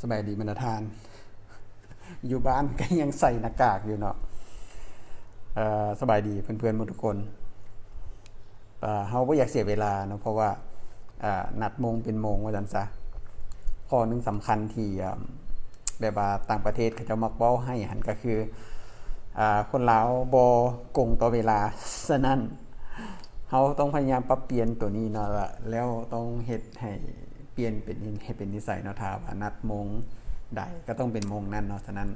สบายดีบรรดาทานอยู่บ้านก็ยังใส่หน้ากากอยู่เนาะสบายดีเพื่อนๆหมดทุกคนเฮาบ่อยากเสียเวลาเนาะเพราะว่านัดโมงเป็นโมงว่าซั่นซะข้อนึงสำคัญที่แบบว่าต่างประเทศเขาจะมักเว้าให้หันก็คือคนลาวบ่กงต่อเวลาฉะนั้นเฮาต้องพยายามปรับเปลี่ยนตัวนี้เนาะแล้วต้องเฮ็ดให้เปลี่ยนเป็นให้เป็นนิสัยเนาะถ้าว่านัดโมงใดก็ต้องเป็นโมงนั้นเนาะฉะนั้น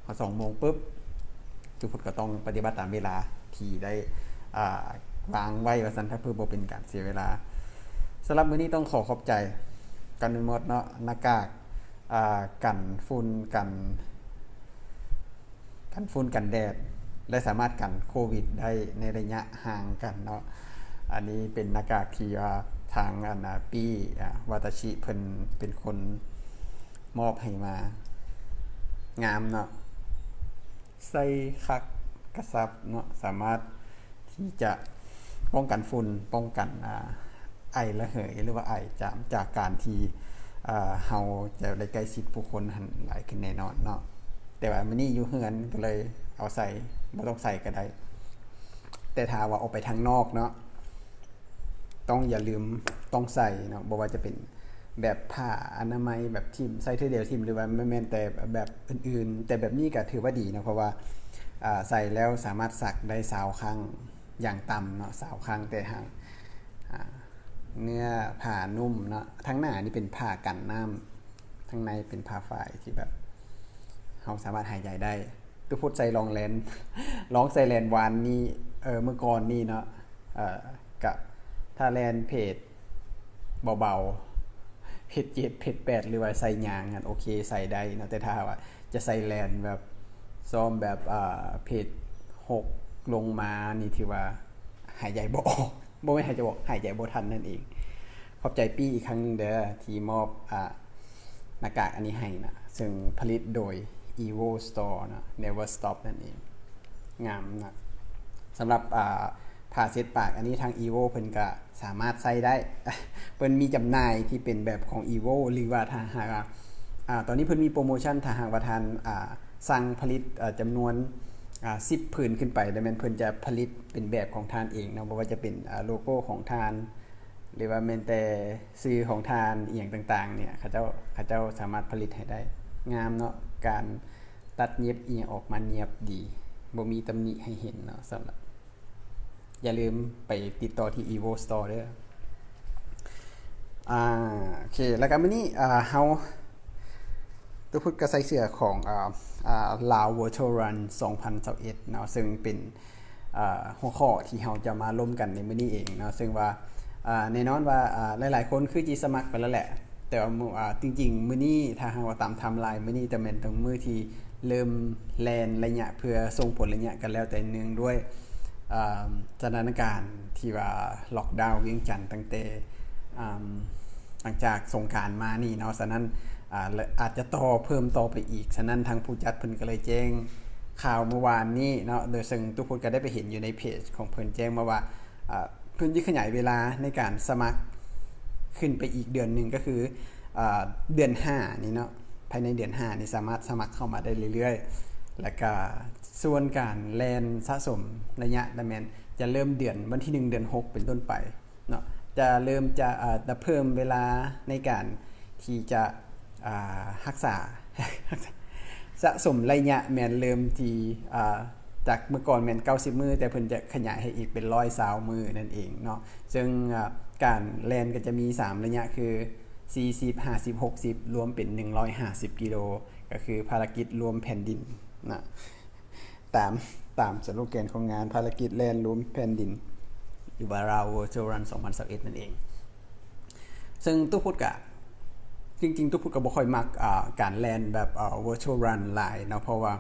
พอ2 โมงปุ๊บทุกคนก็ต้องปฏิบัติตามเวลาที่ได้วางไว้ว่าซั่นถ้าเพื่อบ่เป็นการเสียเวลาสำหรับมื้อนี้ต้องขอขอบใจกันหมดเนาะหน้ากากกันฝุ่นกันแดดและสามารถกันโควิดได้ในระยะห่างกันเนาะอันนี้เป็นหน้ากากที่ทางปีวาตาชิเพิ่นเป็นคนมอบให้มางามเนาะใส่คักกระซับเนาะสามารถที่จะป้องกันฝุ่นป้องกันไอระเหยหรือว่าไอจามจากการที่เฮาจะได้ใกล้ชิดผู้คนหันหลายขึ้นแน่นอนเนาะแต่ว่ามื้อนี้อยู่เฮือนก็เลยเอาใส่บ่ต้องใส่ก็ได้แต่ถ้าว่าออกไปทางนอกเนาะต้องอย่าลืมต้องใส่เนาะบ่ว่าจะเป็นแบบผ้าอนามัยแบบทิ่มใส่เทื่อเดียวทิ่มหรือว่าไม่แม่นแต่แบบอื่นๆแต่แบบนี้ก็ถือว่าดีนะเพราะว่าใส่แล้วสามารถซักได้20ครั้งอย่างต่ำเนาะ20ครั้งแต่หากเนื้อผ้านุ่มเนาะทั้งหน้านี่เป็นผ้ากันน้ำทั้งในเป็นผ้าฝ้ายที่แบบเราสามารถหายใจได้ตุพุทธใส่ลองแลนร้องใส่แลนวานนี่เมื่อก่อนนี่เนาะกับถ้าแลนเพจเบาๆเพจ7เพจ8หรือว่าใส่ยางกันโอเคใส่ได้นะแต่ถ้าว่าจะใส่แลนแบบซ้อมแบบเพจ6ลงมานี่ที่ว่าหายใจบ่ออกบ่ไม่หายใจบอกหายใจบ่ทันนั่นเองขอบใจปี้อีกครั้งนึงเด้อที่มอบหน้ากากอันนี้ให้นะซึ่งผลิตโดย Evo Store นะ Never Stop นั่นเองงามนะสำหรับผ้าเช็ดปากอันนี้ทาง Evo เพิ่นก็สามารถใส่ได้เพิ่นมีจำหน่ายที่เป็นแบบของ Evo หรือว่าถ้าหากตอนนี้เพิ่นมีโปรโมชั่นถ้าหากว่าท่านสั่งผลิตจำนวน10ผืนขึ้นไปแล้วแม่นเพิ่นจะผลิตเป็นแบบของทานเองเนาะบ่ว่าจะเป็นโลโก้ของทานหรือว่าแม้แต่ชื่อของทานอีหยังต่างๆเนี่ยเขาเจ้าสามารถผลิตให้ได้งามเนาะการตัดเย็บอีหยังออกมาเนียบดีบ่มีตำหนิให้เห็นเนาะสำหรับอย่าลืมไปติดต่อที่ Evo Store เด้อโอเคแล้วก็มื้อนี้เฮาตุพุทธก็ใส่เสื้อของLao Virtual Run 2021เนาะซึ่งเป็นหัวข้อที่เราจะมาร่วมกันในมื้อนี้เองเนาะซึ่งว่าแน่นอนว่าหลายๆคนคือสิสมัครไปแล้วแหละแต่ว่าจริงๆมื้อนี้ถ้าหากว่าตามไทม์ไลน์มื้อนี้จะเป็นตรงมื้อที่เริ่มแล่นระยะเพื่อส่งผลระยะกันแล้วแต่เนื่องด้วยสถานการณ์ที่ว่าล็อกดาวน์เวียงจันทน์ตั้งแต่หลังจากสงกรานต์มานี่เนาะฉะนั้นอาจจะเพิ่มต่อไปอีกฉะนั้นทางผู้จัดเพิ่นก็เลยแจ้งข่าวเมื่อวานนี้เนาะโดยซึ่งทุกคนก็ได้ไปเห็นอยู่ในเพจของเพิ่นแจ้งมาว่าเพิ่นจะขยายเวลาในการสมัครขึ้นไปอีกเดือนนึงก็คือเดือน5นี่เนาะภายในเดือน5นี่สามารถสมัครเข้ามาได้เรื่อยๆแล้วก็ส่วนการแล่นสะสมระยะดะแม่นจะเริ่มเดือนวันที่1เดือน6เป็นต้นไปเนาะจะเริ่มจะเพิ่มเวลาในการที่จะรักษาสะสมระยะแม่นเริ่มที่จากเมื่อก่อนแม่น90มื้อแต่เพิ่นจะขยายให้อีกเป็น120มื้อนั่นเองเนาะซึ่งการแล่นก็จะมี3ระยะคือ40 50 60รวมเป็น150กิโลก็คือภารกิจรวมแผ่นดินนะตามสโลแกนของงานภารกิจแล่นรวมแผ่นดินหรือว่า Lao Virtual Run 2021นั่นเองซึ่งตู้พุทธก็จริงๆทุกคนก็บ่ค่อยมักการแล่นแบบvirtual run หลายเนาะเพราะว่า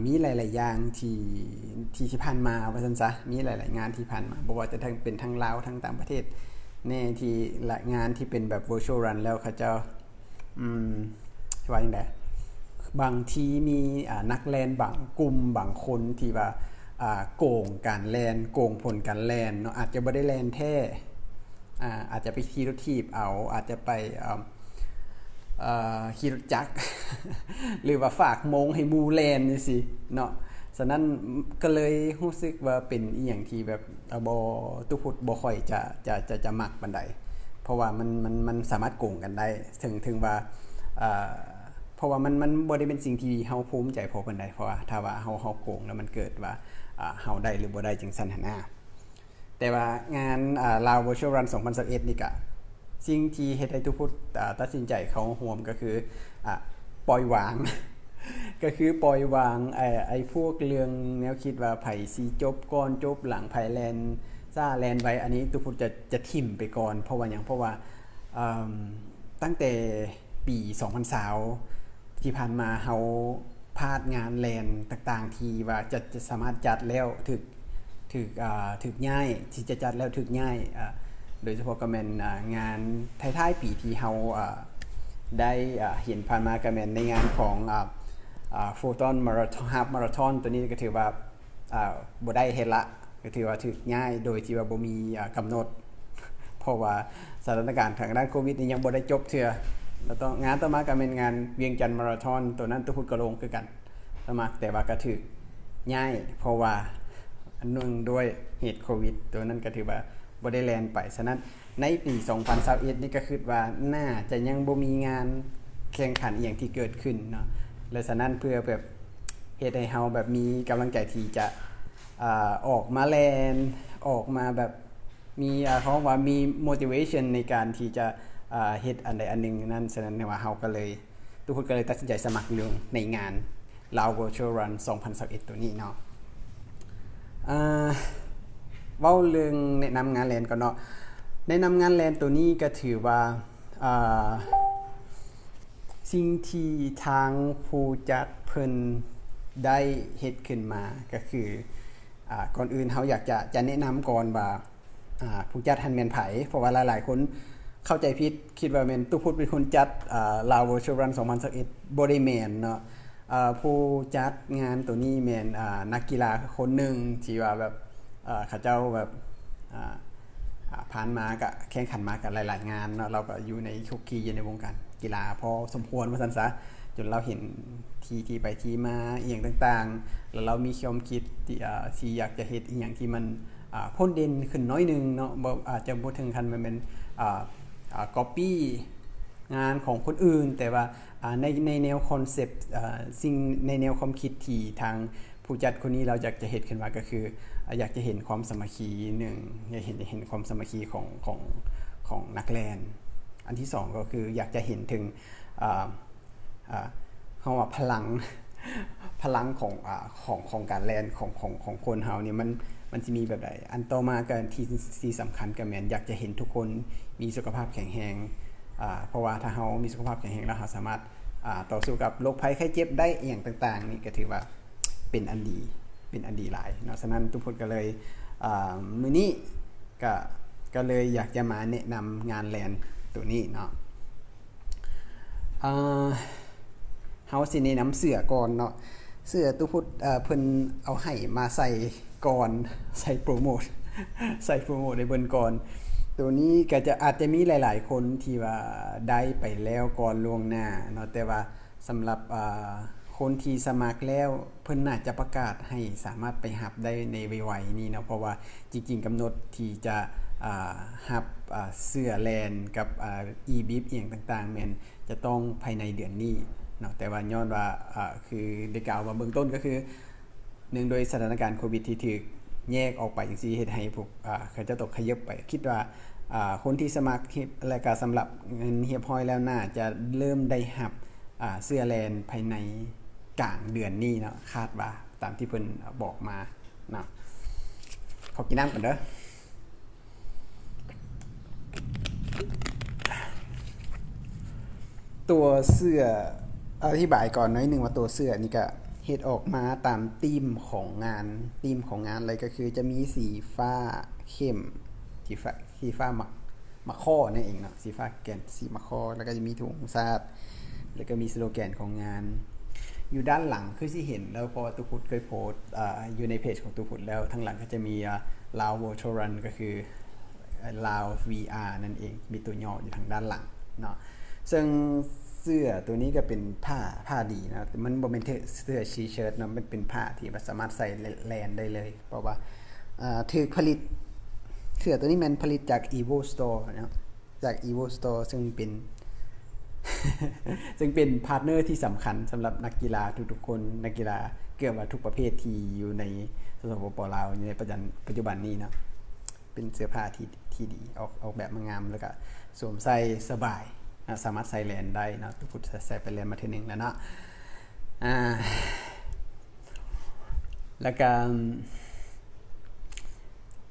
มีหลายๆอย่างที่ผ่านมาว่าซั่นซะมีหลายๆงานที่ผ่านมาบ่ว่าจะทั้งเป็นทั้งลาวทั้งต่างประเทศแน่ที่หลายงานที่เป็นแบบ virtual run แล้วเขาจะว่าจังได๋บางทีมีนักแล่นบางกลุ่มบางคนที่ว่าโกงการแล่นโกงผลการแล่นเนาะอาจจะบ่ได้แล่นแท้อาจจะไปขี่รถถีบเอาอาจจะไป ขี่รถจักร หรือว่าฝากโมงให้หมู่แล่นจังซี่เนาะฉะนั้นก็เลยรู้สึกว่าเป็นอีหยังที่แบบบ่ตุพุทธบ่ค่อยจะมักปานใดเพราะว่ามันสามารถโกงกันได้ถึงว่าเพราะว่ามันบ่ได้เป็นสิ่งที่เฮาภูมิใจพอปานใดเพราะว่าถ้าว่าเฮาโกงแล้วมันเกิดว่าเฮาได้หรือบ่ได้จังซั่นหั่นนะแต่ว่างานLao Virtual Run 2021นี่ก็สิ่งที่เฮ็ดให้ทุกพุทธตัดสินใจเข้าร่วมก็คือปล่อยวาง ก็คือปล่อยวางไอ้พวกเรื่องแนวคิดว่าไผสิจบก่อนจบหลังไผแลนซ่าแลนไว้อันนี้ทุกพุทธจะทิ่มไปก่อนเพราะว่าหยังเพราะว่าตั้งแต่ปี2020ที่ผ่านมาเฮาพลาดงานแลนต่างๆที่ว่าจะสามารถจัดแล้วถึกง่ายที่จะจัดแล้วถึกง่ายโดยเฉพาะก็แม่นงานท้ายๆปีที่เฮาได้เห็นผ่านมาก็แม่นในงานของโฟตอนมาราธอนฮาล์ฟมาราธอนตัวนี้ก็ถือว่าบ่ได้เฮ็ดละก็ถือว่าถึกง่ายโดยที่ว่าบ่มีกำหนดเพราะว่าสถานการณ์ทางด้านโควิดนี่ยังบ่ได้จบเทื่อแล้วต้องงานต่อมาก็เป็นงานเวียงจันทน์มาราธอนตัวนั้นทุกพุทธก็ลงคือกันสมัครแต่ว่าก็ถึกง่ายเพราะว่าอันนึงด้วยเหตุโควิดตัวนั้นก็ถือว่าบ่ได้แล่นไปฉะนั้นในปี2021นี่ก็คิดว่าน่าจะยังบ่มีงานแข่งขันอีหยังที่เกิดขึ้นเนาะและฉะนั้นเพื่อแบบเฮ็ดให้เฮาแบบมีกำลังใจที่จะออกมาแล่นออกมาแบบมีเขาว่ามี motivation ในการที่จะเฮ็ดอันใดอันหนึ่งนั่นฉะนั้นว่าเฮาก็เลยทุกคนก็เลยตัดสินใจสมัครลงในงาน Lao Virtual Run 2021ตัวนี้เนาะเว้าเรื่องแนะนำงานแลนก่อนเนาะแนะนำงานแลนตัวนี้ก็ถือว่าสิ่งที่ทางผู้จัดเพิ่นได้เฮ็ดขึ้นมาก็คือก่อนอื่นเฮาอยากจะแนะนำก่อนว่าผู้จัดหันแม่นไผเพราะว่าหลายๆคนเข้าใจผิดคิดว่าแม่นตุพุทธเป็นคนจัดLao Virtual Run 2021บ่ได้แม่นเนาะผู้จัดงานตัวนี้แม่นนักกีฬาคนหนึ่งที่ว่าแบบเขาเจ้าแบบผ่านมาก็แข่งขันมากับหลายๆงานเนาะเราก็อยู่ในคุกคีอยู่ในวงการกีฬาพอสมควรว่าซั่นซะจนเราเห็นที่ไปที่มาอีหยังต่างๆแล้วเรามีความคิดที่อยากจะเฮ็ดอีหยังที่มันพ้นเด่นขึ้นน้อยนึงเนาะบ่อาจจะบ่ถึงขั้นมันเป็นcopy งานของคนอื่นแต่ว่าในแนวคอนเซปต์สิ่งในแนวความคิดที่ทางผู้จัดคนนี้เราอยากจะเห็นขึ้นมาก็คืออยากจะเห็นความสามัคคีหนึ่งอยากเห็นความสามัคคีของนักแลนอันที่สองก็คืออยากจะเห็นถึงเฮาว่าพลังของการแลนของคนเฮานี่มันสิมีแบบใดอันต่อมาก็ที่สำคัญก็แม่นอยากจะเห็นทุกคนมีสุขภาพแข็งแรงเพราะว่าถ้าเฮามีสุขภาพแข็งแรงแล้วเฮาสามารถต่อสู้กับโรคภัยไข้เจ็บได้อย่างต่างๆนี่ก็ถือว่าเป็นอันดีหลายเนาะฉะนั้นทุกคนก็เลยมื้อนี้ก็เลยอยากจะมาแนะนำงานแลนตัวนี้เนาะเฮาสิแนะนำเสื้อก่อนเนาะเสื้อตุพุทธเพิ่นเอาให้มาใส่ก่อนใส่โปรโมทในเบิ่นก่อนตัวนี้ก็จะอาจจะมีหลายๆคนที่ว่าได้ไปแล้วก่อนล่วงหน้าเนาะแต่ว่าสำหรับคนที่สมัครแล้วเพิ่นน่าจะประกาศให้สามารถไปรับได้ในไวๆนี้เนาะเพราะว่าจริงๆกำหนดที่จะรับเสื้อแลนกับe-bib อีหยังต่างๆแม่นจะต้องภายในเดือนนี้เนาะแต่ว่าย้อนว่าคือได้กล่าวว่าเบื้องต้นก็คือเนื่องโดยสถานการณ์โควิดที่ถูกแยกออกไปจังซี่เฮ็ดให้พวกเขาจะตกขยับไปคิดว่าคนที่สมัครและก็สำหรับเงินเรียบร้อยแล้วน่าจะเริ่มได้รับเสื้อแลนภายในกลางเดือนนี้เนาะคาดว่าตามที่เพิ่นบอกมาเนาะขอกินน้ำก่อนเด้อตัวเสื้ออธิบายก่อนหน่อยนึงว่าตัวเสื้อนี่ก็เฮ็ดออกมาตามธีมของงานเลยก็คือจะมีสีฟ้าเข้มสีฟ้ามะข้อนั่นเองเนาะสีฟ้าแก่นสีมะข้อแล้วก็จะมีถุงซาดแล้วก็มีสโลแกนของงานอยู่ด้านหลังคือสิเห็นแล้วพอตุพุทธเคยโพสต์อยู่ในเพจของตุพุทธแล้วทั้งหลังก็จะมีLao Virtual Run ก็คือ Lao VR นั่นเองมีตัวย่ออยู่ทางด้านหลังเนาะซึ่ง เสื้อตัวนี้ก็เป็นผ้าดีนะมันบ่เป็นเสื้อชีเชิ้ตนะมันเป็นผ้าที่สามารถใส่แลนได้เลยเพราะว่าถูกผลิตเสื้อตัวนี้มันผลิตจาก Evo Store นะจาก Evo Store ซึ่งเป็น ซึ่งเป็นพาร์ทเนอร์ที่สำคัญสำหรับนักกีฬาทุกๆคนนักกีฬาเกือบว่าทุกประเภทที่อยู่ในสปป.ลาวในปัจจุบันนี้นะเป็นเสื้อผ้าที่ดีออกแบบมางามแล้วก็สวมใส่สบายสามารถใส่แลนได้นะทุกคนใส่ไปแลนมาทีนึงแล้วเนาะแล้วก็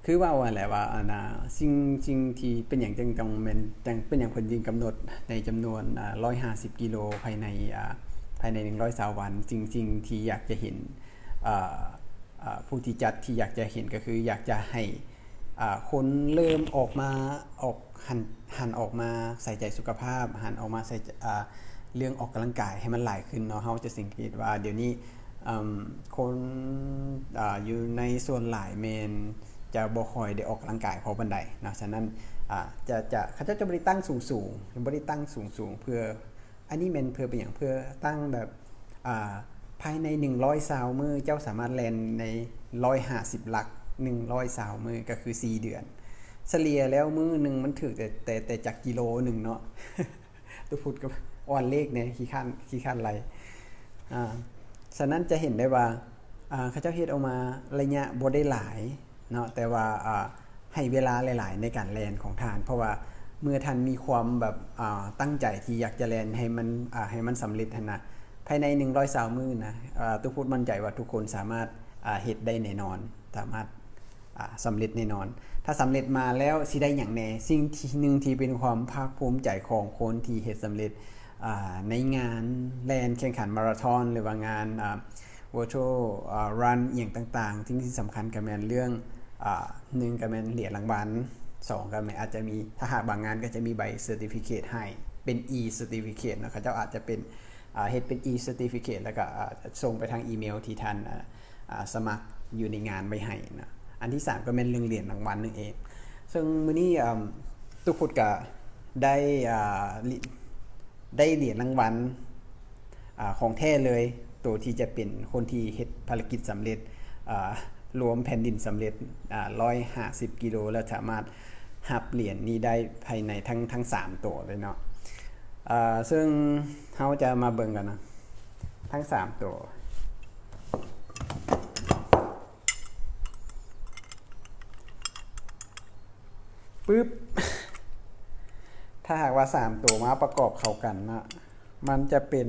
คือว่าอะไรว่าสิ่งที่เป็นอย่างจังเป็นอย่างเพิ่นยิงกำหนดในจำนวน150กิโลภายใน120วันจริงๆที่อยากจะเห็นผู้ที่จัดที่อยากจะเห็นก็คืออยากจะให้คนเริ่มออกมาหันออกมาใส่ใจสุขภาพหันออกมาใส่เรื่องออกกำลังกายให้มันหลายขึ้นเนาะเฮาจะสังเกตว่าเดี๋ยวนี้คนอยู่ในส่วนหลายเมนจะบ่ค่อยได้ออกกำลังกายพอปานใดนะฉะนั้นเขาจะบ่ได้ตั้งสูงบ่ได้ตั้งสูงเพื่ออันนี้แม่นเพื่อเป็นหยังเพื่อตั้งแบบภายใน120มื้อเจ้าสามารถแล่นใน150หลัก120มื้อก็คือ4เดือนเฉลี่ยแล้วมื้อนึงมันถึกแต่จากกิโลนึงเนาะตัวพูดกับอ่อนเลขเนี่ยขี้ข้านไรฉะนั้นจะเห็นได้ว่าเขาเจ้าเฮ็ดออกมาระยะบ่ได้หลายเนาะแต่ว่าให้เวลาหลายๆในการแล่นของท่านเพราะว่าเมื่อท่านมีความแบบตั้งใจที่อยากจะแล่นให้มันสำเร็จนะภายใน120มื้อนะตัวพูดมั่นใจว่าทุกคนสามารถเฮ็ดได้แน่นอนสามารถสำเร็จแน่นอนถ้าสำเร็จมาแล้วสิได้อย่างแน่สิ่งที่หนึ่งที่เป็นความภาคภูมิใจของคนที่เฮ็ดสำเร็จในงานแล่นแข่งขันมาราธอนหรือว่างานvirtual run อย่างต่างๆที่สำคัญก็แม่นเรื่อง1ก็แม่นเหรียญรางวัล2ก็แม่นอาจจะมีถ้าหากบางงานก็จะมีใบ certificate ให้เป็น e certificate นะเขาเจ้าอาจจะเป็นเฮ็ดเป็น e certificate แล้วก็ส่งไปทางอีเมลที่ท่านสมัครอยู่ในงานไว้ให้นะอันที่3ก็แม่นเรื่องเหรียญรางวัลนั่นเองซึ่งมื้อนี้ทุกคนก็ได้เหรียญรางวัลของแท้เลยตัวที่จะเป็นคนที่เฮ็ดภารกิจสำเร็จรวมแผ่นดินสำเร็จ150กิโลแล้วสามารถรับเหรียญนี้ได้ภายในทั้ง3ตัวเลยเนาะซึ่งเฮาจะมาเบิ่งกันนะทั้ง3ตัวปึ๊บถ้าหากว่า3ตัวมาประกอบเข้ากันนะมันจะเป็น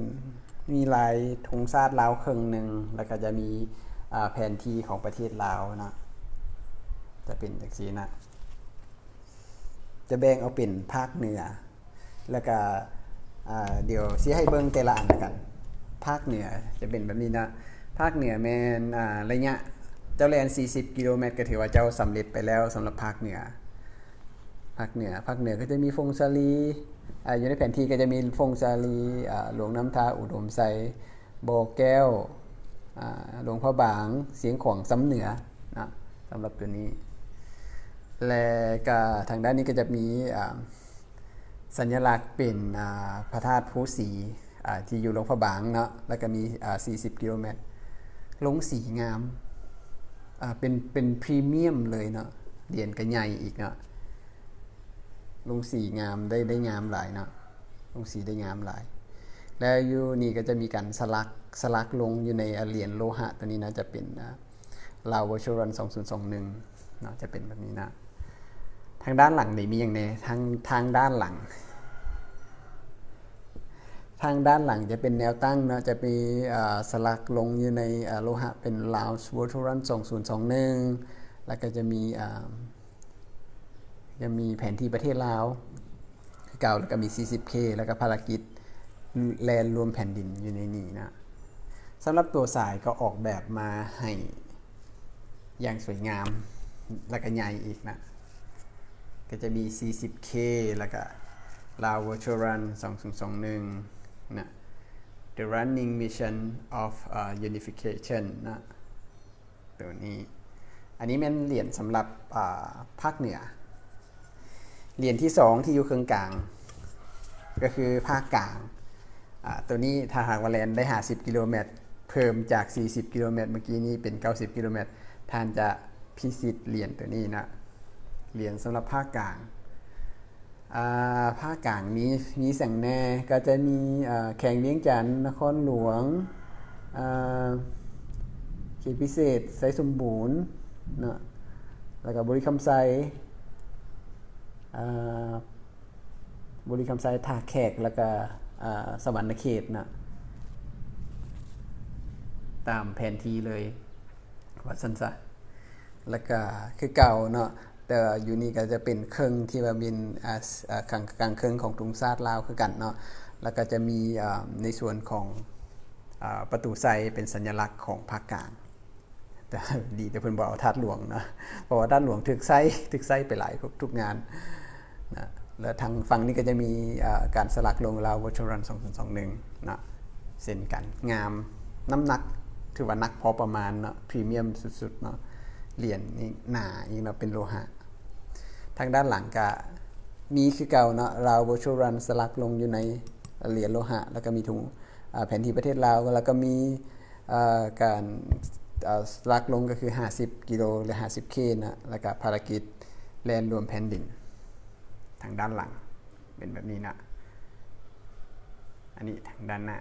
มีลายธงชาติลาวครึ่งนึงแล้วก็จะมีแผนที่ของประเทศลาวนะจะเป็นจังซี่นะจะแบ่งเอาเป็นภาคเหนือแล้วก็เดี๋ยวสิให้เบิ่งแต่ละอันกันภาคเหนือจะเป็นแบบนี้นะภาคเหนือแม่นระยะเจ้าแล่น40กิโลเมตรก็ถือว่าเจ้าสำเร็จไปแล้วสำหรับภาคเหนือก็จะมีฟงสาลีอยู่ในแผนที่ก็จะมีฟงสาลีหลวงน้ำทาอุดมไซบ่อแก้วหลวงพ่อบางเสียงของซ้ำเหนือนะสำหรับตัวนี้และก็ทางด้านนี้ก็จะมีสัญลักษณ์เป็นพระธาตุภูสีที่อยู่หลวงพ่อบางเนาะแล้วก็มี40กิโลเมตรลงสีงามเป็นพรีเมียมเลยเนาะเหรียญก็ใหญ่อีกเนาะลงสีงามได้งามหลายเนาะลงสีได้งามหลายแล้วอยู่นี่ก็จะมีการสลักลงอยู่ในเหรียญโลหะตัวนี้นะจะเป็นลาว Virtual Run 2021เนาะจะเป็นแบบนี้นะทางด้านหลังนี่มีอย่างแน่ทางด้านหลังจะเป็นแนวตั้งเนาะจะมีสลักลงอยู่ในโลหะเป็น Lào Virtual Run 2021แล้วก็จะมีแผนที่ประเทศลาวเก่าแล้วก็มี 40K แล้วก็ภารกิจแลนรวมแผ่นดินอยู่ในนี้นะสำหรับตัวสายก็ออกแบบมาให้อย่างสวยงามแล้วก็ใหญ่อีกนะก็จะมี 40K แล้วก็ Lào Virtual Run 2021นะ The Running Mission of Unification นะตัวนี้อันนี้เป็นเหรียญสำหรับภาคเหนือเหรียญที่2ที่อยู่เครื่องกลางก็คือภาคกลาง ตัวนี้ถ้าหากว่าแล่นได้50กิโลเมตรเพิ่มจาก40กิโลเมตรเมื่อกี้นี้เป็น90กิโลเมตรท่านจะพิสิทธิ์เหรียญตัวนี้นะเหรียญสำหรับภาคกลางภาคกลางมีแสงแน่ก็จะมีแข่งเวียงจันทน์นครหลวงเขตพิเศษไซสมบูรณ์นะแล้วก็บุรีคำไซท่าแขกแล้วก็สวรรณเขตนะตามแผนที่เลยวัดสันซะแล้วก็คือเก่าเนาะแต่อยู่นี่ก็จะเป็นเครื่องที่ว่าเป็นกลางเครื่องของกรุงศาสตร์ลาวคือกันเนาะแล้วก็จะมีในส่วนของประตูไซเป็นสัญลักษณ์ของภาคกลางแต่ดีแต่เพิ่นบ่เอาธาตุหลวงนะเพราะว่าธาตุหลวงถึกไส้ไปหลายทุกงานนะแล้วทางฝั่งนี้ก็จะมีการสลักลงลาว Virtual Run 2021นะเช่นกันงามน้ำหนักถือว่านักพอประมาณเนาะพรีเมียมสุดๆเนาะเหรียญนี่หนาอีกเนาะเป็นโลหะทางด้านหลังก็มีคือเก่าเนาะลาว Virtual Run สลักลงอยู่ในเหรียญโลหะแล้วก็มีถุงแผนที่ประเทศลาวแล้วก็มีการสลักลงก็คือ50กิโลหรือ50 เคนะแล้วก็ภารกิจแลนรวมแผ่นดินทางด้านหลังเป็นแบบนี้นะอันนี้ทางด้านหน้า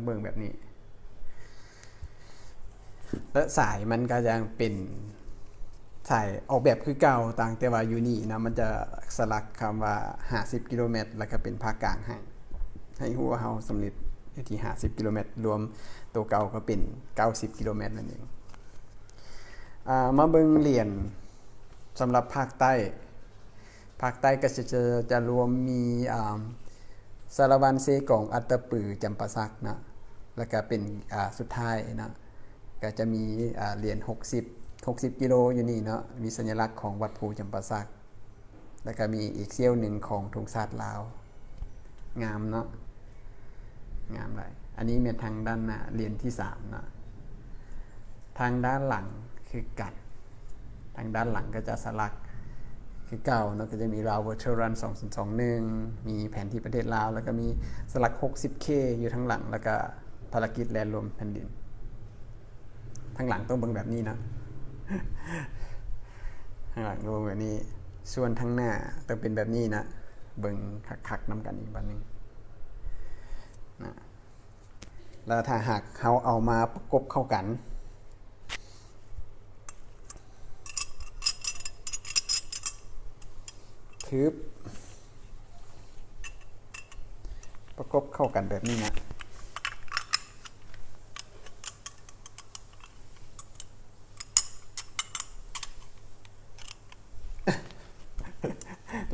เบิ่งแบบนี้และสายมันก็ยังเป็นสายออกแบบคือเก่าต่างแต่ว่าอยู่นี่นะมันจะสลักคำว่า50กิโลเมตรแล้วก็เป็นภาคกลางให้ฮู้ว่าเฮาสำเร็จอยู่ที่50กิโลเมตรรวมตัวเก่าก็เป็น90กิโลเมตรนั่นเองมาเบิ่งเหรียญสำหรับภาคใต้ก็จะรวมมีสารวันเซกองอัตตปือจำปาสักนะแล้วก็เป็นสุดท้ายนะก็จะมีเหรียญ60กิโลอยู่นี่เนาะมีสัญลักษณ์ของวัดภูจำปาสักแล้วก็มีอีกเสี้ยวหนึ่งของธงชาติลาวงามเนาะงามเลยอันนี้เป็นทางด้านหน้าเหรียญที่3นะทางด้านหลังคือกันทางด้านหลังก็จะสลักคือเก่าเนาะก็จะมีลาว Virtual Run 2021มีแผนที่ประเทศลาวแล้วก็มีสลัก 60K อยู่ทางหลังแล้วก็ภารกิจแลนรวมแผ่นดินทางหลังต้องเบิ่งแบบนี้นะทางหลังต้องเบิ่งแบบนี้ส่วนทางหน้าต้องเป็นแบบนี้นะเบิ่งคักๆนำกันอีกบัดนึงนะแล้วถ้าหากเขาเอามาประกบเข้ากันประกบเข้ากันแบบนี้นะ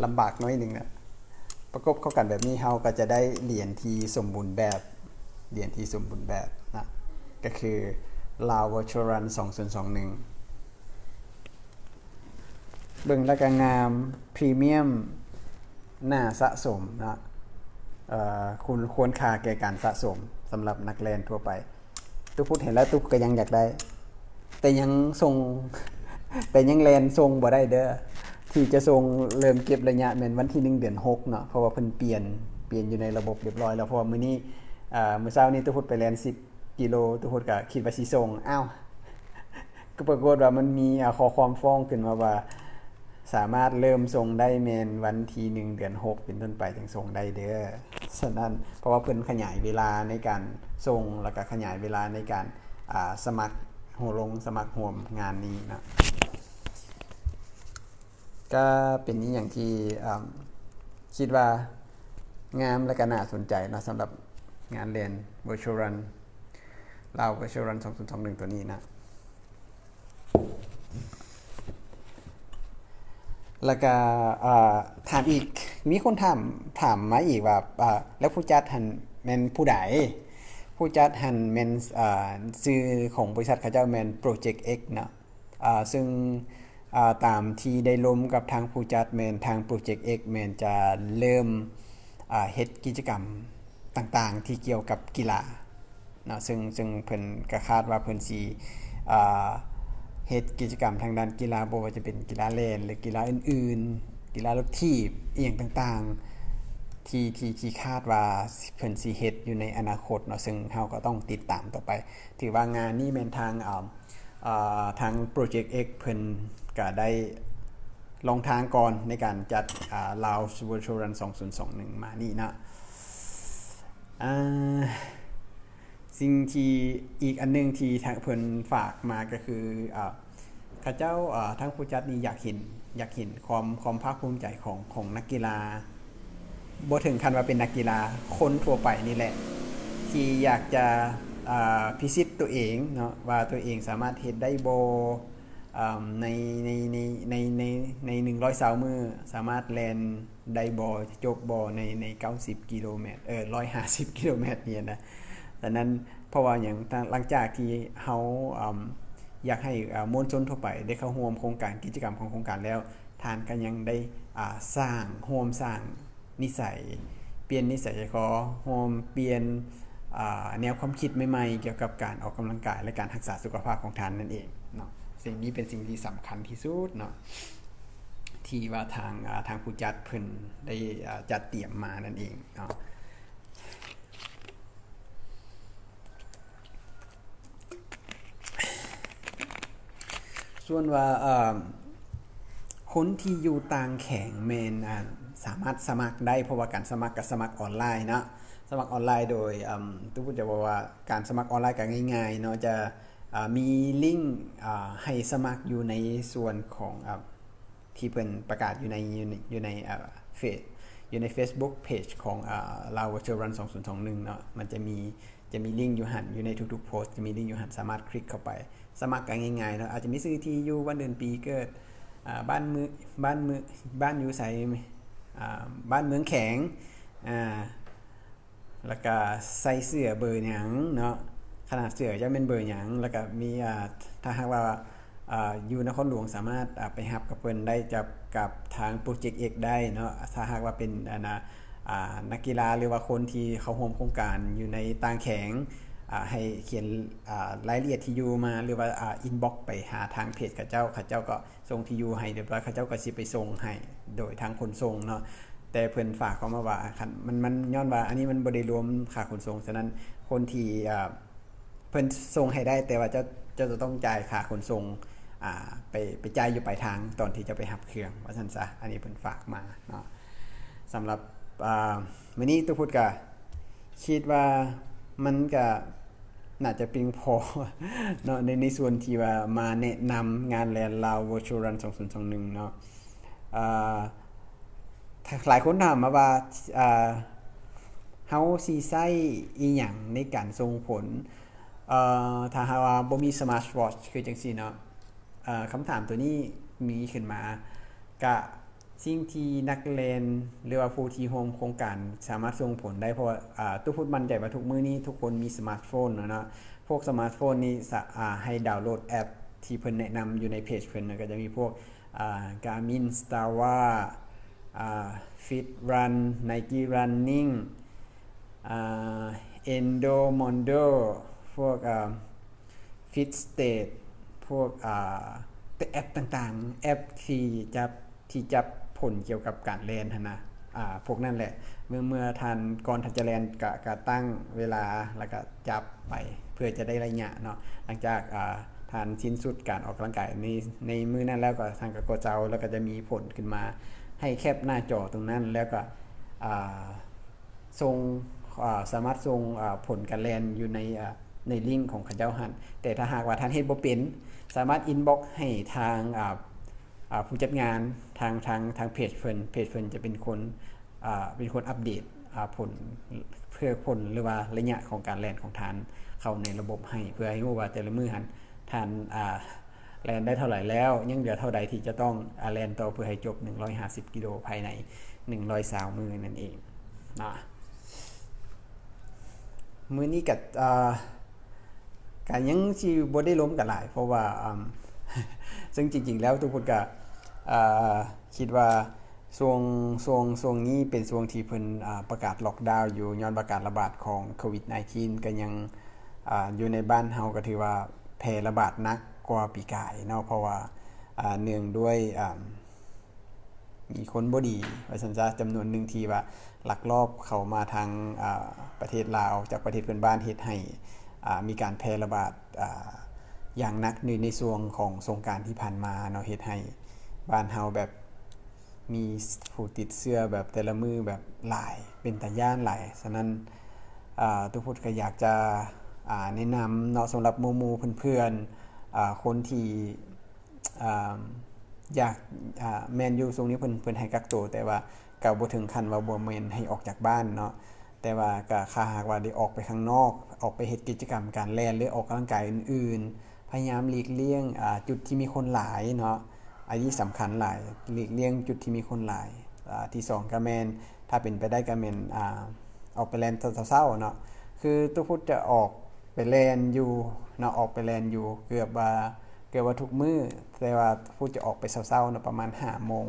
ลำบากน้อยหนึ่งนะประกบเข้ากันแบบนี้เราก็จะได้เหรียญที่สมบูรณ์แบบนะก็คือ Lao Virtual Run 2021เบิ่งแล้วก็งามพรีเมียมน่าสะสมนะคุณควรค่าแก่การสะสมสำหรับนักแล่นทั่วไปตุ๊กพูดเห็นแล้วตุ๊กก็ยังอยากได้แต่ยังแล่นทรงบ่ได้เด้อที่จะทรงเริ่มเก็บระยะแม่นวันที่1เดือน6เนาะเพราะว่าเพิ่นเปลี่ยนอยู่ในระบบเรียบร้อยแล้วเพราะว่ามื้อนี้มื้อเช้านี้ตุ๊กพูดไปแล่น10กิโลตุ๊กพูดก็คิดว่าสิทรงอ้าวก็ปรากฏว่ามันมีข้อความฟ้องขึ้นมาว่าสามารถเริ่มส่งได้แม่นวันที่1เดือน6เป็นต้นไปจึงส่งได้เด้อฉะนั้นเพราะว่าเพิ่นขยายเวลาในการส่งแล้วก็ขยายเวลาในการสมัครร่วมงานนี้นะก็เป็นนี้อย่างที่คิดว่างามและก็น่าสนใจนะสำหรับงานเรียน Virtual Run Lao Virtual Run 2021ตัวนี้นะแล้วก็ถามอีกมีคนถามมาอีกว่าแล้วผู้จัดหันแม่นผู้ใดผู้จัดหันแม่นชื่อของบริษัทเขาเจ้าแม่น Project X เนาะซึ่งตามที่ได้ล้มกับทางผู้จัดแม่นทาง Project X แม่นจะเริ่มเฮ็ดกิจกรรมต่างๆที่เกี่ยวกับกีฬาเนาะซึ่งเพิ่นก็คาดว่าเพิ่นสิเฮ็ดกิจกรรมทางด้านกีฬาบ่ว่าจะเป็นกีฬาแล่นหรือกีฬาอื่นๆกีฬารถถีบอีหยังต่างๆ ที่คาดว่าเพิ่นสิเฮ็ดอยู่ในอนาคตเนาะซึ่งเฮาก็ต้องติดตามต่อไปถือว่างานนี้แม่นทางโปรเจกต์ X เพิ่นก็ได้ลองทางก่อนในการจัดLao Virtual Run 2021มานี่นะสิ่งที่อีกอันนึงที่ทางเพิ่นฝากมาก็คือข้าเจ้าทั้งผู้จัดนี่อยากเห็นความภาคภูมิใจของนักกีฬาบ่ถึงขั้นว่าเป็นนักกีฬาคนทั่วไปนี่แหละที่อยากจะพิชิตตัวเองเนาะว่าตัวเองสามารถเฮ็ดได้บ่ใน120มื้อสามารถแล่นได้บ่จบบ่ใน90กิโลเมตร150กิโลเมตรนี่นะดังนั้นเพราะว่าอย่างหลังจากที่เฮาอยากให้มวลชนทั่วไปได้เข้าร่วมโครงการกิจกรรมของโครงการแล้วท่านก็ยังได้สร้างนิสัยเปลี่ยนนิสัยเฉพาะร่วมเปลี่ยนแนวความคิดใหม่ๆเกี่ยวกับการออกกำลังกายและการรักษาสุขภาพของท่านนั่นเองเนาะสิ่งนี้เป็นสิ่งที่สำคัญที่สุดเนาะที่ว่าทางผู้จัดเพิ่นได้จัดเตรียมมานั่นเองเนาะส่วนว่าคนที่อยู่ต่างแข่งแม่นสามารถสมัครได้เพราะว่าการสมัครก็สมัครออนไลน์เนาะสมัครออนไลน์โดยตู้พูดจะบอกว่าการสมัครออนไลน์ก็ง่ายๆเนาะจะมีลิงก์ให้สมัครอยู่ในส่วนของที่เพิ่นประกาศอยู่ในเฟซอยู่ใน Facebook Page ของLao Virtual Run 2021เนาะมันจะมีลิงก์อยู่หั่นอยู่ในทุกๆโพสต์จะมีลิงก์อยู่หั่นสามารถคลิกเข้าไปสมัครกันง่ายๆเนาะอาจจะมีชื่อที่อยู่วันเดือนปีเกิดบ้านอยู่ไสบ้านเมืองแข็งแล้วก็ใส่เสื้อเบอร์หยังเนาะขนาดเสื้อจะเป็นเบอร์หยังแล้วก็มีถ้าหากว่าอยู่นครหลวงสามารถไปรับกับเพิ่นได้กับทางโปรเจกต์ X ได้เนาะถ้าหากว่าเป็นนักกีฬาหรือว่าคนที่เข้าร่วมโครงการอยู่ในต่างแข็งให้เขียนรายละเอียดที่อยู่มาหรือว่าอินบ็อกซ์ไปหาทางเพจเขาเจ้าก็ส่งที่อยู่ให้เรียบร้อยเขาเจ้าก็สิไปส่งให้โดยทางขนส่งเนาะแต่เพิ่นฝากเข้ามาว่ามันย้อนว่าอันนี้มันบ่ได้รวมค่าขนส่งฉะนั้นคนที่เพิ่นส่งให้ได้แต่ว่าจะต้องจ่ายค่าขนส่งไปจ่ายอยู่ปลายทางตอนที่จะไปรับเครื่องว่าซั่นซะอันนี้เพิ่นฝากมาเนาะสำหรับมื้อนี้ตุพุทธก็คิดว่ามันก็น่าจะเพียงพอเนาะในส่วนที่ว่ามาแนะนำงานแลน Lao Virtual Run 2021เนาะหลายคนถามมาว่าเฮาสิใช้อีหยังในการส่งผลถ้าหากว่าบ่มีสมาร์ทวอทช์คือจังซี่เนาะคำถามตัวนี้มีขึ้นมาก็สิ่งที่นักเรียนหรือว่าผู้ที่ร่วมโครงการสามารถส่งผลได้เพราะว่าทุกคนมั่นใจว่าทุกมื้อนี้ทุกคนมีสมาร์ทโฟนเนาะพวกสมาร์ทโฟนนี่ให้ดาวน์โหลดแอปที่เพิ่นแนะนำอยู่ในเพจเพิ่นก็จะมีพวกGarmin Strava Fit Run Nike Running Endomondo พวกFit State พวกแอปต่างๆแอปที่จับผลเกี่ยวกับการเล่นนะพวกนั่นแหละเมื่อท่านก่อนท่านจะเล่นก็ตั้งเวลาแล้วก็จับไปเพื่อจะได้ระยะเนาะหลังจากท่านสิ้นสุดการออกกำลังกายในมื้อนั้นแล้วก็ทางก็กดเจ้าแล้วก็จะมีผลขึ้นมาให้แคปหน้าจอตรงนั้นแล้วก็ส่งสามารถส่งผลการเล่นอยู่ในลิงก์ของเขาเจ้าหั่นแต่ถ้าหากว่าท่านเฮ็ดบ่เป็นสามารถอินบ็อกซ์ให้ทางผู้จัดงานทางเพจเพิ่นจะเป็นคนอัปเดตผลเพื่อผลหรือว่าระยะของการแล่นของท่านเข้าในระบบให้เพื่อให้รู้ว่าแต่ละมื้อหันท่านแล่นได้เท่าไหร่แล้วยังเหลือเท่าใดที่จะต้องแล่นต่อเพื่อให้จบ150กิโลภายใน120มื้อนั่นเองนะมื้อนี้ก็ยังสิบ่ได้ล้มกันหลายเพราะว่าซึ่งจริงๆแล้วทุกคนก็คิดว่าช่วงนี้เป็นช่วงที่เพิ่นประกาศล็อกดาวน์อยู่ย้อนประกาศระบาดของโควิด -19 ก็ยังอยู่ในบ้านเฮาก็ถือว่าแพร่ระบาดหนักกว่าปีกายเนาะเพราะว่าเนื่องด้วย มีคนบ่ดีว่าซั่นซะจำนวนหนึ่งที่ว่าลักลอบเข้ามาทางประเทศลาวจากประเทศเพื่อนบ้านเฮ็ดให้มีการแพร่ระบาดอย่างหนักในช่วงของสงกรานต์ที่ผ่านมาเนาะเฮ็ดให้บ้านเฮาแบบมีผู้ติดเชื้อแบบแต่ละมื้อแบบหลายเป็นตาย้านหลายฉะนั้นทุกคนก็อยากจะแนะนำเนาะสำหรับหมู่ๆเพื่อนๆคนที่อยากแม่นอยู่ตรงนี้เพิ่นให้กักตัวแต่ว่าก็บ่ถึงขั้นว่าบ่แม่นให้ออกจากบ้านเนาะแต่ว่าก็ถ้าหากว่าได้ออกไปข้างนอกออกไปเฮ็ดกิจกรรมการแล่นหรือออกกำลังกายอื่นๆพยายามหลีกเลี่ยงจุดที่มีคนหลายเนาะอันนี้สำคัญหลายหลีกเลี่ยงจุดที่มีคนหลายที่2ก็แม่นถ้าเป็นไปได้ก็แม่นออกไปแล่นตอนเช้าๆเนาะคือทุกพุธจะออกไปแล่นอยู่เนาะออกไปแล่นอยู่เกือบว่าทุกมื้อแต่ว่าพูดจะออกไปเช้าๆเนาะประมาณ5โมง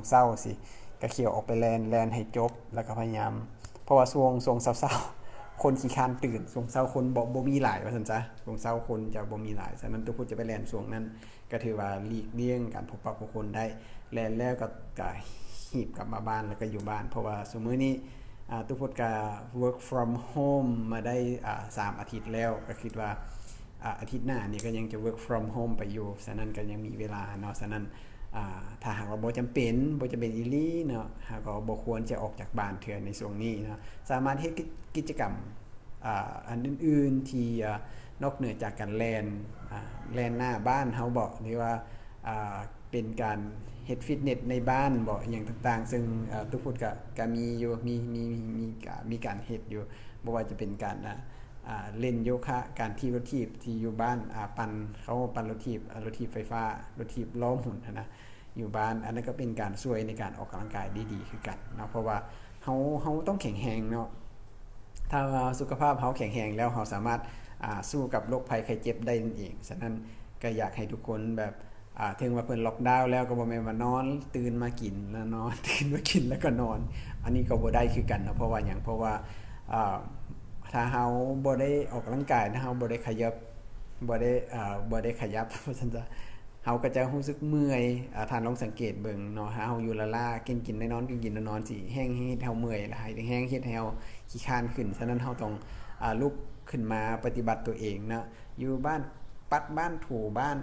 เช้าสิก็เขี่ยวออกไปแล่นให้จบแล้วก็พยายามเพราะว่าช่วงเช้าๆคนขี้คร้านตื่นช่วงเช้าคนบ่มีหลายว่าซั่นซะช่วงเช้าคนจะบ่มีหลายฉะนั้นทุกพุธจะไปแล่นช่วงนั้นก็ถือว่าหลีกเลี่ยงการพบปะผู้คนได้แล่นแล้วก็หีบกลับมาบ้านแล้วก็อยู่บ้านเพราะว่าซุมื้อนี้ทุกพุธก็ work from home มาได้3อาทิตย์แล้วก็คิดว่าอาทิตย์หน้านี่ก็ยังจะ work from home ไปอยู่ฉะนั้นก็ยังมีเวลาเนาะฉะนั้นถ้าหากว่าบ่จำเป็นอีหลีเนาะหากว่าบ่ควรจะออกจากบ้านเทื่อในช่วงนี้เนาะสามารถเฮ็ดกิจกรรมอันอื่นๆที่นอกเหนือจากการแล่นหน้าบ้านเฮาบ่หรือว่าเป็นการเฮ็ดฟิตเนสในบ้านบ่อย่างต่างๆซึ่งทุกคนก็มีอยู่มีการเฮ็ดอยู่บ่ว่าจะเป็นการเล่นโยคะการที่รถถีบที่อยู่บ้านปั่นรถถีบไฟฟ้ารถถีบล้อหมุนนะอยู่บ้านอันนั้นก็เป็นการช่วยในการออกกำลังกายดีๆคือกันเนาะเพราะว่าเฮาต้องแข็งแรงเนาะถ้าสุขภาพเฮาแข็งแรงแล้วเฮาสามารถสู้กับโรคภัยไข้เจ็บได้นั่นเองฉะนั้นก็อยากให้ทุกคนแบบถึงว่าเพิ่นล็อกดาวน์แล้วก็บ่แม่นว่านอนตื่นมากินแล้วนอนตื่นมากินแล้วก็นอนอันนี้ก็บ่ได้คือกันเนาะเพราะว่าหยังเพราะว่าถ้าเฮาบ่ได้ออกกำลังกายถ้าเฮาบ่ได้ขยับเพราะฉะนั้นเฮาก็จะรู้สึกเมื่อยท่านลองสังเกตเบิ่งเนาะเฮาอยู่ละๆกินได้นอนกินได้นอนสิแห้งเฮ็ดเฮาเมื่อยหลายแห้งเฮ็ดให้เฮาขี้คร้านขึ้นฉะนั้นเฮาต้องลุกขึ้นมาปฏิบัติตัวเองนะอยู่บ้านปัดบ้านถูบ้าน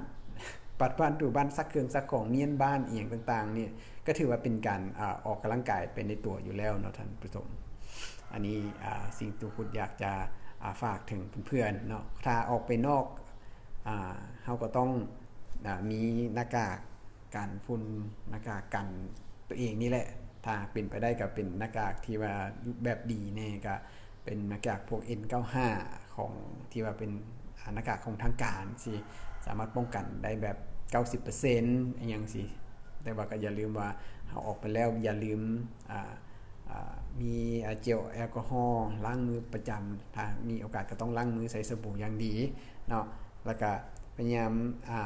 ซักเครื่องซักของเมียนบ้านอีหยังต่างๆเนี่ยก็ถือว่าเป็นการออกกำลังกายไปในตัวอยู่แล้วเนาะท่านผู้ชมอันนี้สิ่งที่ผมอยากจะฝากถึงเพื่อนๆเนาะถ้าออกไปนอกเฮาก็ต้องมีหน้ากากกันฝุ่นหน้ากากกันตัวเองนี่แหละถ้าเป็นไปได้ก็เป็นหน้ากากที่ว่าแบบดีแน่ก็เป็นหน้ากากพวก N95 ของที่ว่าเป็นหน้ากากของทางการสิสามารถป้องกันได้แบบ 90% อย่างสิแต่ว่าก็อย่าลืมว่าเฮาออกไปแล้วอย่าลืมมีเจลแอลกอฮอล์ล้างมือประจำถ้ามีโอกาสก็ต้องล้างมือใส่สบู่อย่างดีเนาะแล้วก็พยายาม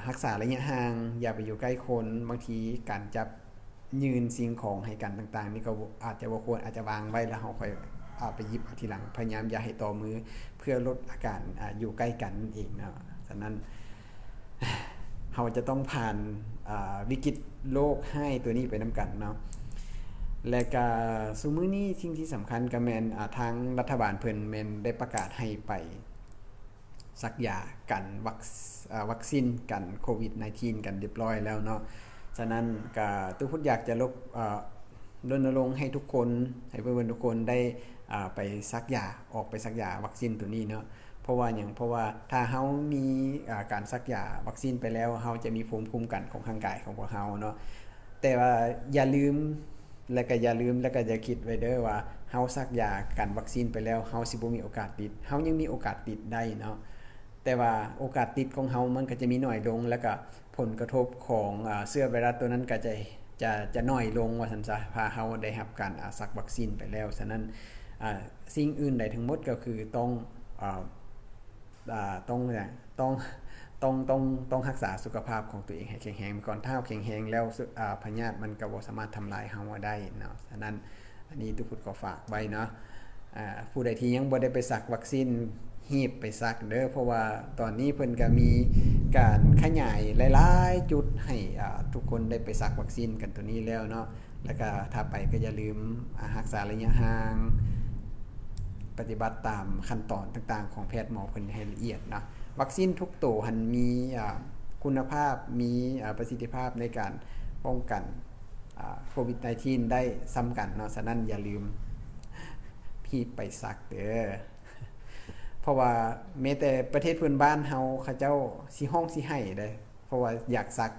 รักษาระยะห่างอย่าไปอยู่ใกล้คนบางทีการจับยืนสิ่งของให้กันต่างๆนี่ก็อาจจะบ่ควรอาจจะวางไว้แล้วเฮาค่อยไปหยิบทีหลังพยายามอย่าให้ต่อมือเพื่อลดอาการอยู่ใกล้กันนั่นเองเนาะฉะนั้นเราจะต้องผ่านวิกฤตโลกให้ตัวนี้ไปนำกันเนาะและก็ซุมื้อนี้สิ่งที่สำคัญก็แม่นทางรัฐบาลเพิ่นแม่นได้ประกาศให้ไปสักยากันวัคซีนกันโควิด -19 กันเรียบร้อยแล้วเนาะฉะนั้นก็ทุกคนอยากจะรณรงค์ให้ทุกคนให้เพื่อนๆทุกคนได้ไปสักยาออกไปสักยาวัคซีนตัวนี้เนาะเพราะว่าถ้าเฮามีการสักยาวัคซีนไปแล้วเฮาจะมีภูมิคุ้มกันของร่างกายของพวกเฮาเนาะแต่ว่าอย่าลืมแล้วก็อย่าคิดไว้เด้อว่าเฮาสักยากันวัคซีนไปแล้วเฮาสิบ่มีโอกาสติดเฮายังมีโอกาสติดได้เนาะแต่ว่าโอกาสติดของเฮามันก็จะมีน้อยลงแล้วก็ผลกระทบของเชื้อไวรัสตัวนั้นก็จะน้อยลงว่าซั่นซะพาเฮาได้รับการสักวัคซีนไปแล้วฉะนั้นสิ่งอื่นใดทั้งหมดก็คือต้องรักษาสุขภาพของตัวเองให้แข็งแรงก่อนถ้าแข็งแรงแล้วพยาธิมันก็บ่สามารถทำลายเฮาได้เนาะฉะนั้นอันนี้ทุกคนก็ฝากไว้เนาะผู้ใดที่ยังบ่ได้ไปสักวัคซีนรีบไปสักเด้อเพราะว่าตอนนี้เพิ่นก็มีการขยายหลายๆจุดให้ทุกคนได้ไปสักวัคซีนกันตัวนี้แล้วเนาะ แล้วก็ถ้าไปก็อย่าลืมรักษาระยะห่างปฏิบัติตามขั้นตอนต่างๆของแพทย์หมอเพิ่นให้ละเอียดนะวัคซีนทุกตัวหันมีคุณภาพมีประสิทธิภาพในการป้องกันโควิด -19 ได้ซ้ำกันเนาะฉะนั้นอย่าลืมพี่ไปสักเด้อเพราะว่าแม้แต่ประเทศเพื่อนบ้านเฮาเขาเจ้าสิห้องสิให้เด้เพราะว่าอยากสัก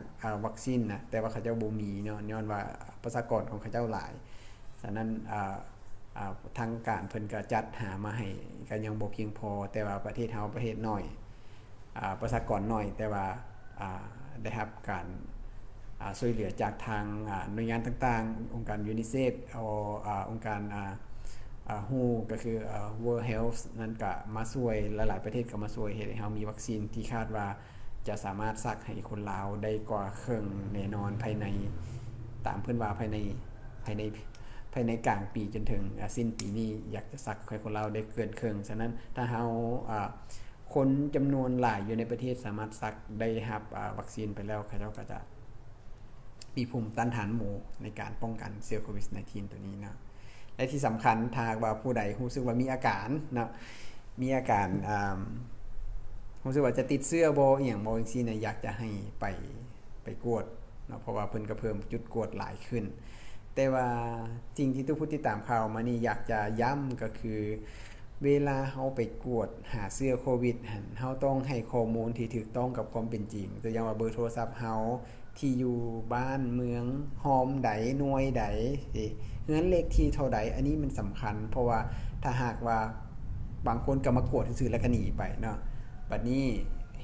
วัคซีนนะแต่ว่าเขาเจ้าบ่มีเนาะย้อนว่าประชากรของเขาเจ้าหลายฉะนั้นทางการเพิ่นก็จัดหามาให้ก็ยังบ่เพียงพอแต่ว่าประเทศเฮาประเทศน้อยประชากรน้อยแต่ว่าได้รับการช่วยเหลือจากทางหน่วยงานต่างๆองค์การยูนิเซฟองค์การWHO ก็คือWorld Health นั้นก็มาช่วยหลายๆประเทศก็มาช่วยเฮ็ดให้เฮามีวัคซีนที่คาดว่าจะสามารถซักให้คนลาวได้กว่าครึ่งแน่นอนภายในตามเพิ่นว่าภายในกลางปีจนถึงสิ้นปีนี้อยากจะซักให้คนลาวได้เกินครึ่งฉะนั้นถ้าเฮาคนจำนวนหลายอยู่ในประเทศสามารถซักได้รับวัคซีนไปแล้วเขาเจ้าก็จะมีภูมิต้านทานหมู่ในการป้องกันเชื้อโควิด -19 ตัวนี้นะและที่สำคัญถ้าว่าผู้ใดรู้สึกว่ามีอาการนะมีอาการรู้สึกว่าจะติดเชื้อบ่อีหยังบ่จังซี่เนี่ยอยากจะให้ไปกวดเนาะเพราะว่าเพิ่นก็เพิ่มจุดกวดหลายขึ้นแต่ว่าจริงที่ทุกผู้ที่ตามข่าวมานี่อยากจะย้ำก็คือเวลาเฮาไปกวดหาเชื้อโควิดเฮาต้องให้ข้อมูลที่ถูกต้องกับความเป็นจริงตัวอย่างว่าเบอร์โทรศัพท์เฮาที่อยู่บ้านเมืองหอมใดหน่วยใดเฮือนเลขที่เท่าใดอันนี้มันสำคัญเพราะว่าถ้าหากว่าบางคนก็มากวดซื่อๆแล้วก็หนีไปเนาะบัดนี้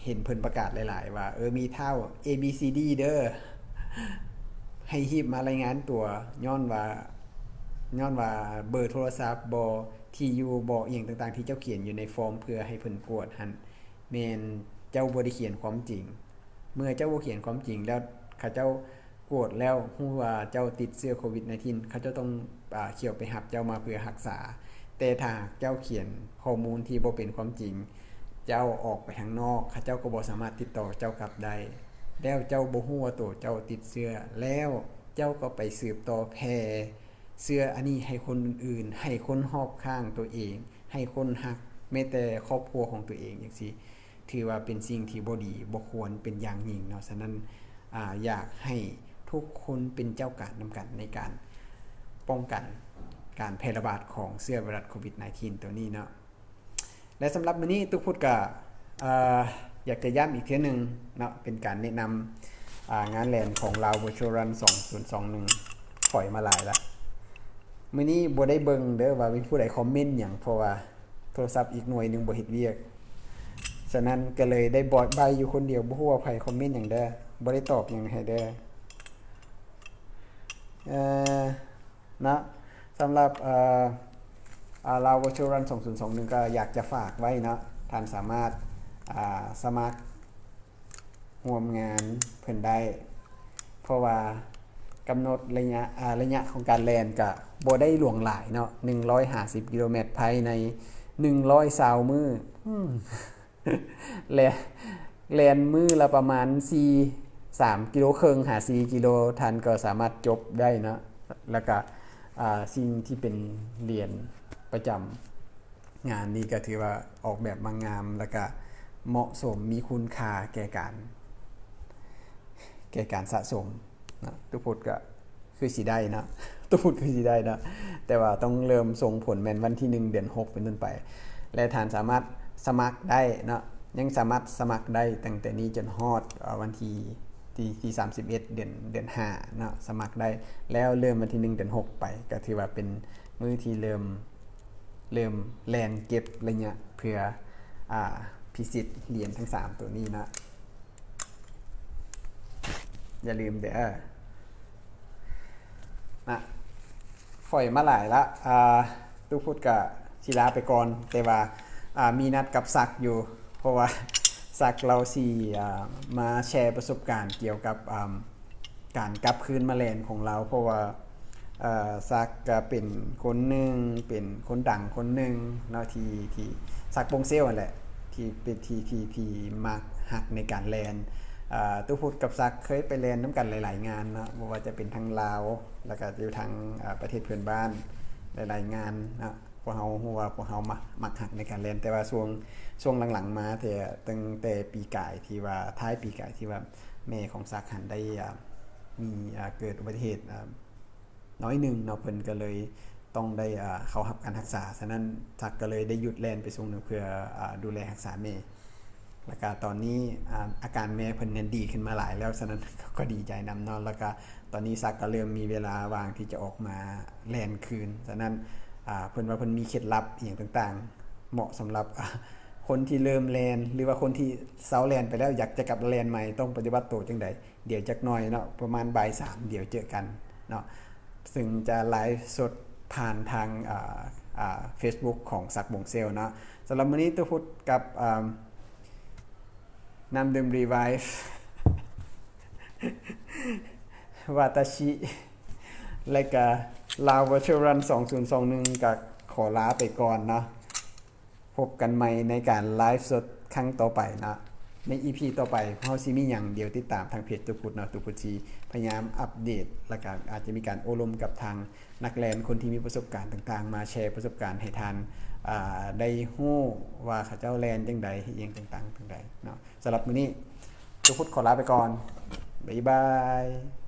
เห็นเพิ่นประกาศหลายๆว่ามีเท่า ABCD เด้อให้รีบมารายงานตัวย้อนว่าเบอร์โทรศัพท์บ่ที่อยู่บ่อีหยังต่างๆที่เจ้าเขียนอยู่ในฟอร์มเพื่อให้เพิ่นกวดหั่นแม่นเจ้าบ่ได้เขียนความจริงเมื่อเจ้าบ่เขียนความจริงแล้วเขาเจ้ากวดแล้วฮู้ว่าเจ้าติดเชื้อโควิด -19 เขาเจ้าต้องเขียวไปรับเจ้ามาเพื่อรักษาแต่ถ้าเจ้าเขียนข้อมูลที่บ่เป็นความจริงเจ้าออกไปข้างนอกเขาเจ้าก็บ่สามารถติดต่อเจ้ากลับได้แล้วเจ้าบ่ฮู้ว่าตัวเจ้าติดเชื้อแล้วเจ้าก็ไปสืบต่อแพร่เชื้ออันนี้ให้คนอื่นๆให้คนรอบข้างตัวเองให้คนรักแม้แต่ครอบครัวของตัวเองจังซี่ถือว่าเป็นสิ่งที่บ่ดีบ่ควรเป็นอย่างยิ่งเนาะฉะนั้นอยากให้ทุกคนเป็นเจ้าการนำกันในการป้องกันการแพร่ระบาดของเชื้อไวรัสโควิด -19 ตัวนี้เนาะและสำหรับมื้อนี้ตุกพุทธก็อยากจะย้ำอีกเทื่อนึงเนาะเป็นการแนะนำงานแลนของลาว Virtual Run 2021ปล่อยมาหลายแล้วมื้อนี้บ่ได้เบิ่งเด้อว่ามีผู้ใดคอมเมนต์หยังเพราะว่าโทรศัพท์อีกหน่วยนึงบ่เฮ็ดเวียกฉะนั้นก็เลยได้บอดใบอยู่คนเดียวบ่ฮู้ว่าไผคอมเมนต์หยังเด้อบ่ได้ตอบหยังให้เด้อนะสำหรับลาว Virtual Run 2021ก็อยากจะฝากไว้เนาะท่านสามารถสมัครร่วมงานเพิ่นได้เพราะว่ากำหนดระยะของการแล่นก็บ่ได้หลวงหลายเนาะ150กิโลเมตรภายใน120มื้อแล่นมื้อละประมาณ3กิโลครึ่งหา4กิโลทันก็สามารถจบได้เนาะแล้วก็สิ่งที่เป็นเหรียญประจำงานนี้ก็ถือว่าออกแบบมางามแล้วก็เหมาะสมมีคุณค่าแก่การสะสมนะทุกพุทธก็คือสิได้นะทุกพุทธคือสิได้นะแต่ว่าต้องเริ่มส่งผลแม่นวันที่1เดือน6เป็นต้นไปและท่านสามารถสมัครได้นะยังสามารถสมัครได้ตั้งแต่นี้จนฮอดวันที่31เดือน5เนาะสมัครได้แล้วเริ่มวันที่1เดือน6ไปก็ถือว่าเป็นมื้อที่เริ่มแล่นเก็บระยะเพื่อพิสิทธิ์เหรียญทั้ง3ตัวนี้นะอย่าลืมเด้อนะฝอยมาหลายละตุกพุทธกับศิลาไปก่อนแต่ว่ามีนัดกับศักอยู่เพราะว่าศักเราสิมาแชร์ประสบการณ์เกี่ยวกับการกลับคืนมาแลนของเราเพราะว่าศักก็เป็นคนหนึ่งเป็นคนดังคนหนึ่งเนาะที่ศักปงเซลนั่นแหละที่เป็นที่มักฮักในการแลน ตู้พุทธกับซักเคยไปเรียนน้ำกันหลายๆงานเนาะบ่ว่าจะเป็นทางลาวแล้วก็อยู่ทางประเทศเพื่อนบ้านหลายๆงานเนาะพวกเฮาฮู้ว่าพวกเฮามักหักในการเรียนแต่ว่าช่วงหลังๆมาแต่ตั้งแต่ปีกายที่ว่าท้ายปีกายที่ว่าแม่ของซักหันได้มีเกิดอุบัติเหตุน้อยหนึ่งเนาะเพิ่นก็เลยต้องได้เข้ารับการรักษาฉะนั้นซักก็เลยได้หยุดแล่นไปช่วงนึงเพื่อดูแลรักษาแม่แล้วก็ตอนนี้อาการแม่เพิ่นเนี่ยดีขึ้นมาหลายแล้วฉะนั้นก็ดีใจนำเนาะแล้วก็ตอนนี้ซักก็เริ่มมีเวลาว่างที่จะออกมาแล่นคืนฉะนั้นเพิ่นว่าเพิ่นมีเคล็ดลับอีกอย่างต่างๆเหมาะสำหรับคนที่เริ่มแลนหรือว่าคนที่เซาแลนไปแล้วอยากจะกลับแลนใหม่ต้องปฏิบัติตัวจังไดเดี๋ยวจักหน่อยเนาะประมาณบ่าย 3เดี๋ยวเจอกันเนาะซึ่งจะไลฟ์สดผ่านทางFacebook ของซักบงเซลเนาะสำหรับมื้อนี้ตัวพุทธกับน้ำดื่มรีไวฟ์วาตาชิและก็ลาวเวอร์ชวลรัน2021กับขอลาไปก่อนเนาะพบกันใหม่ในการไลฟ์สดครั้งต่อไปนะใน EP ต่อไปเฮาสิมีหยังเดี๋ยวติดตามทางเพจตุพุทธเนาะตุพุทธสิพยายามอัปเดตแล้วก็อาจจะมีการโอ้ลมกับทางนักแลนคนที่มีประสบการณ์ต่างๆมาแชร์ประสบการณ์ให้ทานได้ฮู้ว่าเขาเจ้าแลนจังใดเฮ็ดหยังต่างๆจังใดเนาะสำหรับมื้อนี้ตุพุทธขอลาไปก่อนบ๊ายบาย